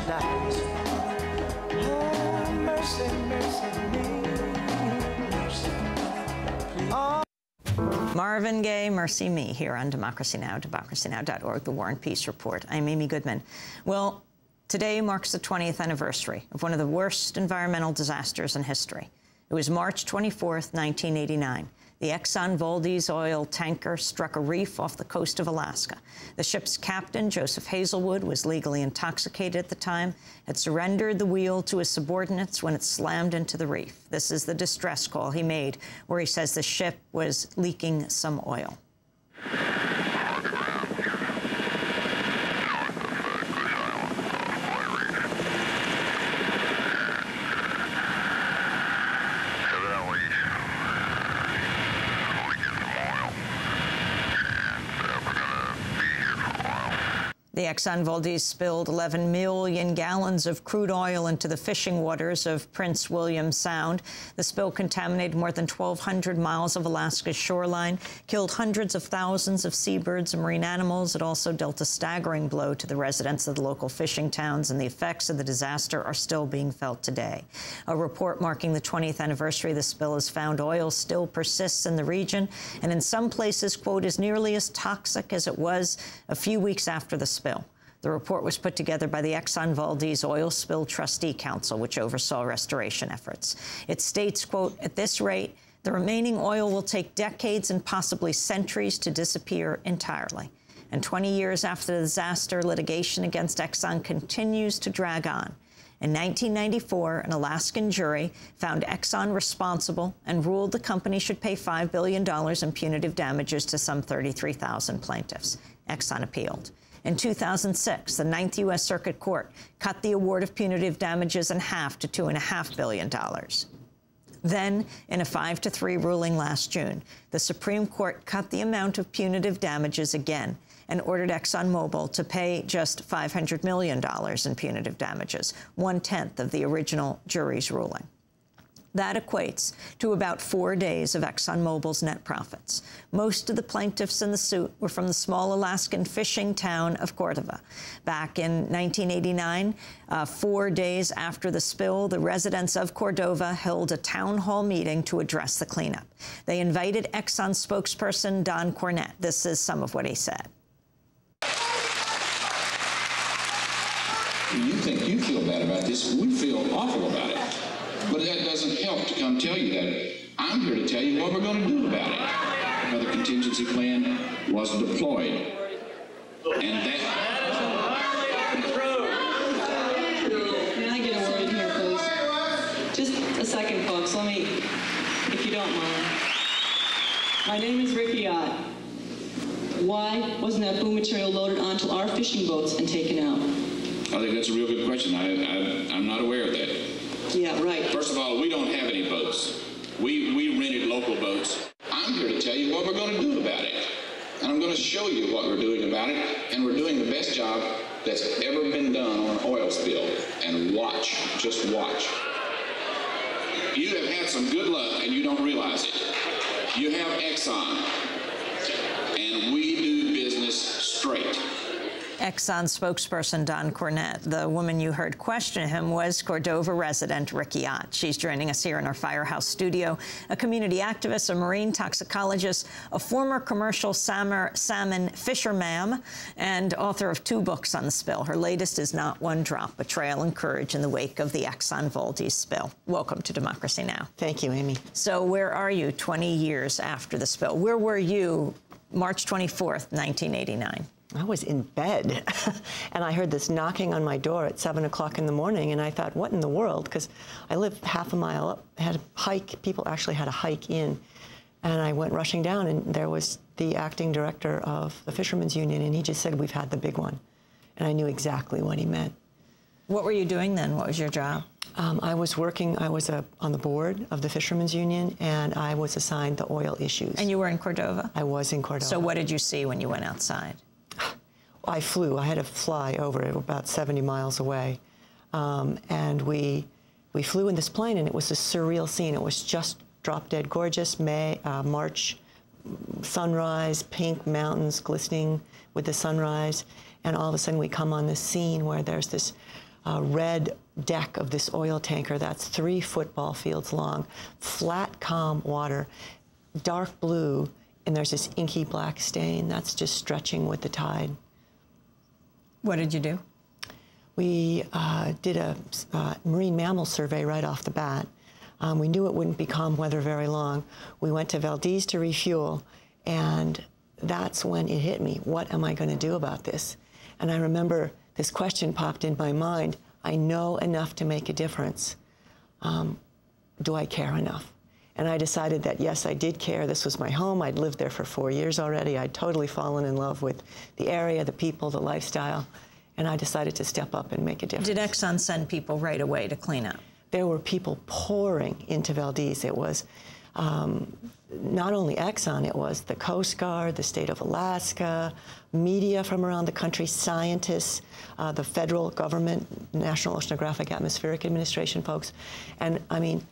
night. Oh, mercy, mercy me. Mercy. Oh. Marvin Gaye, Mercy Me, here on Democracy Now!, democracynow.org, The War and Peace Report. I'm Amy Goodman. Well, today marks the 20th anniversary of one of the worst environmental disasters in history. It was March 24th, 1989. The Exxon Valdez oil tanker struck a reef off the coast of Alaska. The ship's captain, Joseph Hazelwood, was legally intoxicated at the time, had surrendered the wheel to his subordinates when it slammed into the reef. This is the distress call he made, where he says the ship was leaking some oil. The Exxon Valdez spilled 11 million gallons of crude oil into the fishing waters of Prince William Sound. The spill contaminated more than 1,200 miles of Alaska's shoreline, killed hundreds of thousands of seabirds and marine animals. It also dealt a staggering blow to the residents of the local fishing towns, and the effects of the disaster are still being felt today. A report marking the 20th anniversary of the spill has found oil still persists in the region, and in some places, quote, is nearly as toxic as it was a few weeks after the spill. The report was put together by the Exxon Valdez Oil Spill Trustee Council, which oversaw restoration efforts. It states, quote, at this rate, the remaining oil will take decades and possibly centuries to disappear entirely. And 20 years after the disaster, litigation against Exxon continues to drag on. In 1994, an Alaskan jury found Exxon responsible and ruled the company should pay $5 billion in punitive damages to some 33,000 plaintiffs. Exxon appealed. In 2006, the Ninth U.S. Circuit Court cut the award of punitive damages in half to $2.5 billion. Then, in a 5-3 ruling last June, the Supreme Court cut the amount of punitive damages again and ordered ExxonMobil to pay just $500 million in punitive damages, 1/10 of the original jury's ruling. That equates to about 4 days of ExxonMobil's net profits. Most of the plaintiffs in the suit were from the small Alaskan fishing town of Cordova. Back in 1989, 4 days after the spill, the residents of Cordova held a town hall meeting to address the cleanup. They invited Exxon spokesperson Don Cornette. This is some of what he said. You think you feel bad about this. We feel awful about it. But that doesn't help to come tell you that. I'm here to tell you what we're going to do about it. Another contingency plan was deployed. And that is entirely untrue. Can I get a word in here, please? Just a second, folks. Let me, if you don't mind. My name is Ricky Ott. Why wasn't that boom material loaded onto our fishing boats and taken out? I think that's a real good question. I'm not aware of that. Yeah, right. First of all, we don't have any boats. We rented local boats. I'm here to tell you what we're going to do about it. And I'm going to show you what we're doing about it. And we're doing the best job that's ever been done on an oil spill. And watch, just watch. You have had some good luck and you don't realize it. You have Exxon. And we do business straight. Exxon spokesperson Don Cornette. The woman you heard question him was Cordova resident Ricky Ott. She's joining us here in our Firehouse studio, a community activist, a marine toxicologist, a former commercial salmon fisherman, and author of 2 books on the spill. Her latest is Not One Drop, Betrayal and Courage in the Wake of the Exxon Valdez Spill. Welcome to Democracy Now! Thank you, Amy. So where are you 20 years after the spill? Where were you March 24th, 1989? I was in bed, and I heard this knocking on my door at 7 o'clock in the morning, and I thought, what in the world? Because I lived half a mile up, had a hike. People actually had a hike in, and I went rushing down, and there was the acting director of the Fishermen's Union, and he just said, we've had the big one. And I knew exactly what he meant. What were you doing then? What was your job? I was working, on the board of the Fishermen's Union, and I was assigned the oil issues. And you were in Cordova? I was in Cordova. So what did you see when you went outside? I flew. I had to fly over about 70 miles away. And we flew in this plane, and it was a surreal scene. It was just drop-dead gorgeous, March sunrise, pink mountains glistening with the sunrise. And all of a sudden we come on this scene where there's this red deck of this oil tanker that's 3 football fields long, flat, calm water, dark blue, and there's this inky black stain that's just stretching with the tide. What did you do? We did a marine mammal survey right off the bat. We knew it wouldn't be calm weather very long. We went to Valdez to refuel, and that's when it hit me. What am I going to do about this? And I remember this question popped in my mind. I know enough to make a difference. Do I care enough? And I decided that, yes, I did care. This was my home. I'd lived there for 4 years already. I'd totally fallen in love with the area, the people, the lifestyle. And I decided to step up and make a difference. Did Exxon send people right away to clean up? There were people pouring into Valdez. It was not only Exxon, it was the Coast Guard, the state of Alaska, media from around the country, scientists, the federal government, National Oceanographic Atmospheric Administration folks. And I mean,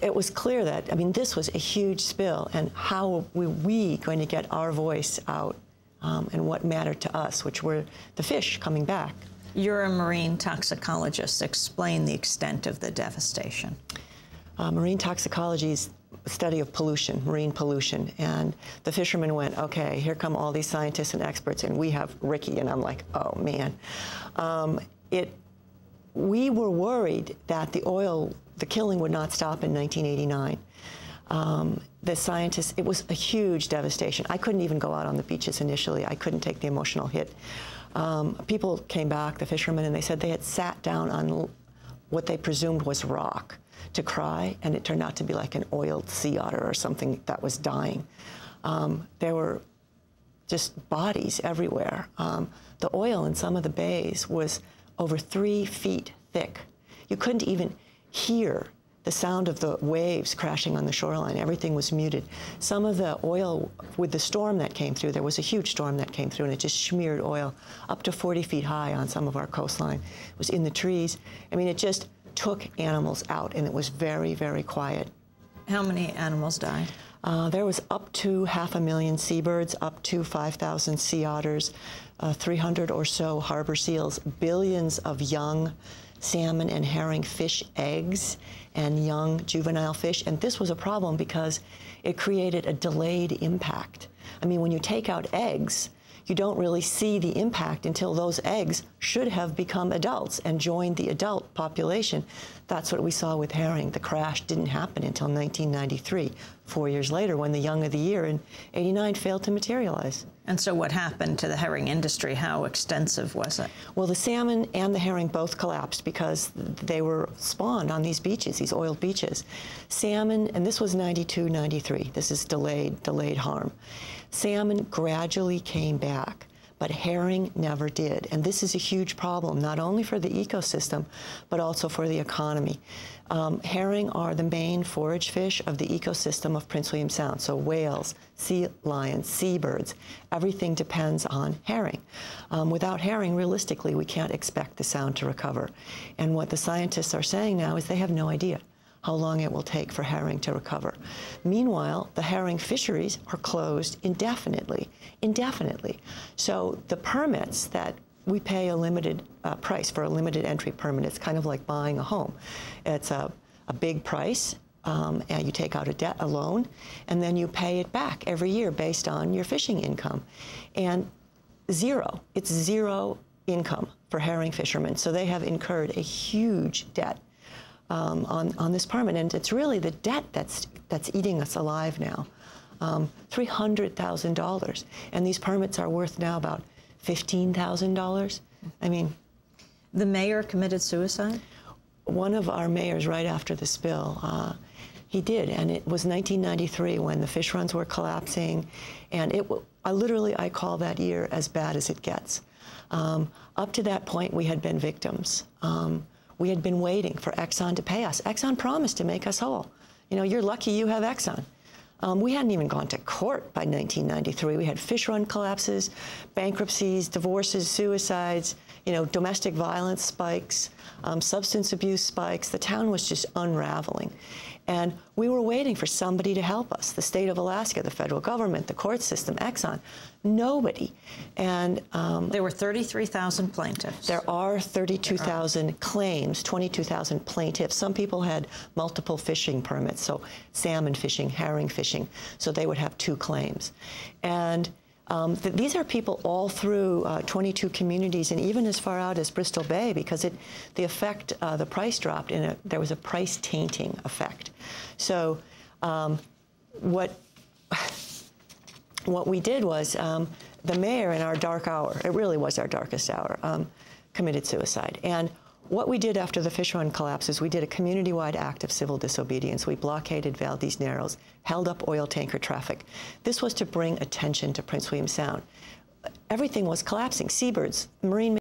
it was clear that, I mean, this was a huge spill, and how were we going to get our voice out and what mattered to us, which were the fish coming back. You're a marine toxicologist. Explain the extent of the devastation. Marine toxicology is a study of pollution, marine pollution, and the fishermen went, okay, here come all these scientists and experts, and we have Ricky, and I'm like, oh, man. We were worried that the killing would not stop in 1989. The scientists, it was a huge devastation. I couldn't even go out on the beaches initially. I couldn't take the emotional hit. People came back, the fishermen, and they said they had sat down on what they presumed was rock to cry, and it turned out to be like an oiled sea otter or something that was dying. There were just bodies everywhere. The oil in some of the bays was over 3 feet thick. You couldn't even hear the sound of the waves crashing on the shoreline. Everything was muted. Some of the oil, with the storm that came through, there was a huge storm that came through, and it just smeared oil up to 40 feet high on some of our coastline. It was in the trees. I mean, it just took animals out, and it was very, very quiet. How many animals died? There was up to 500,000 seabirds, up to 5,000 sea otters, 300 or so harbor seals, billions of young salmon and herring fish eggs and young juvenile fish. And this was a problem because it created a delayed impact. I mean, when you take out eggs, you don't really see the impact until those eggs should have become adults and joined the adult population. That's what we saw with herring. The crash didn't happen until 1993, 4 years later, when the Young of the Year in '89 failed to materialize. And so what happened to the herring industry? How extensive was it? Well, the salmon and the herring both collapsed because they were spawned on these beaches, these oiled beaches. Salmon, and this was 92, 93. This is delayed harm. Salmon gradually came back, but herring never did. And this is a huge problem, not only for the ecosystem, but also for the economy. Herring are the main forage fish of the ecosystem of Prince William Sound. So whales, sea lions, seabirds, everything depends on herring. Without herring, realistically, we can't expect the Sound to recover. And what the scientists are saying now is they have no idea how long it will take for herring to recover. Meanwhile, the herring fisheries are closed indefinitely. So the permits that we pay a limited price for a limited entry permit. It's kind of like buying a home. It's a big price, and you take out a loan, and then you pay it back every year based on your fishing income. And it's zero income for herring fishermen. So they have incurred a huge debt on this permit, and it's really the debt that's eating us alive now. $300,000, and these permits are worth now about $15,000. I mean, the mayor committed suicide? One of our mayors, right after the spill, he did, and it was 1993 when the fish runs were collapsing, and I call that year as bad as it gets. Up to that point, we had been victims. We had been waiting for Exxon to pay us. Exxon promised to make us whole. You know, you're lucky you have Exxon. We hadn't even gone to court by 1993. We had fish run collapses, bankruptcies, divorces, suicides. you know, domestic violence spikes, substance abuse spikes. The town was just unraveling. And we were waiting for somebody to help us. The state of Alaska, the federal government, the court system, Exxon, nobody. And there were 33,000 plaintiffs. There are 32,000 claims, 22,000 plaintiffs. Some people had multiple fishing permits, so salmon fishing, herring fishing, so they would have 2 claims. And these are people all through 22 communities and even as far out as Bristol Bay, because the price dropped and there was a price tainting effect. So what we did was the mayor in our dark hour, it really was our darkest hour, committed suicide. And what we did after the Fish Run collapse is we did a community-wide act of civil disobedience. We blockaded Valdez Narrows, held up oil tanker traffic. This was to bring attention to Prince William Sound. Everything was collapsing. Seabirds, marine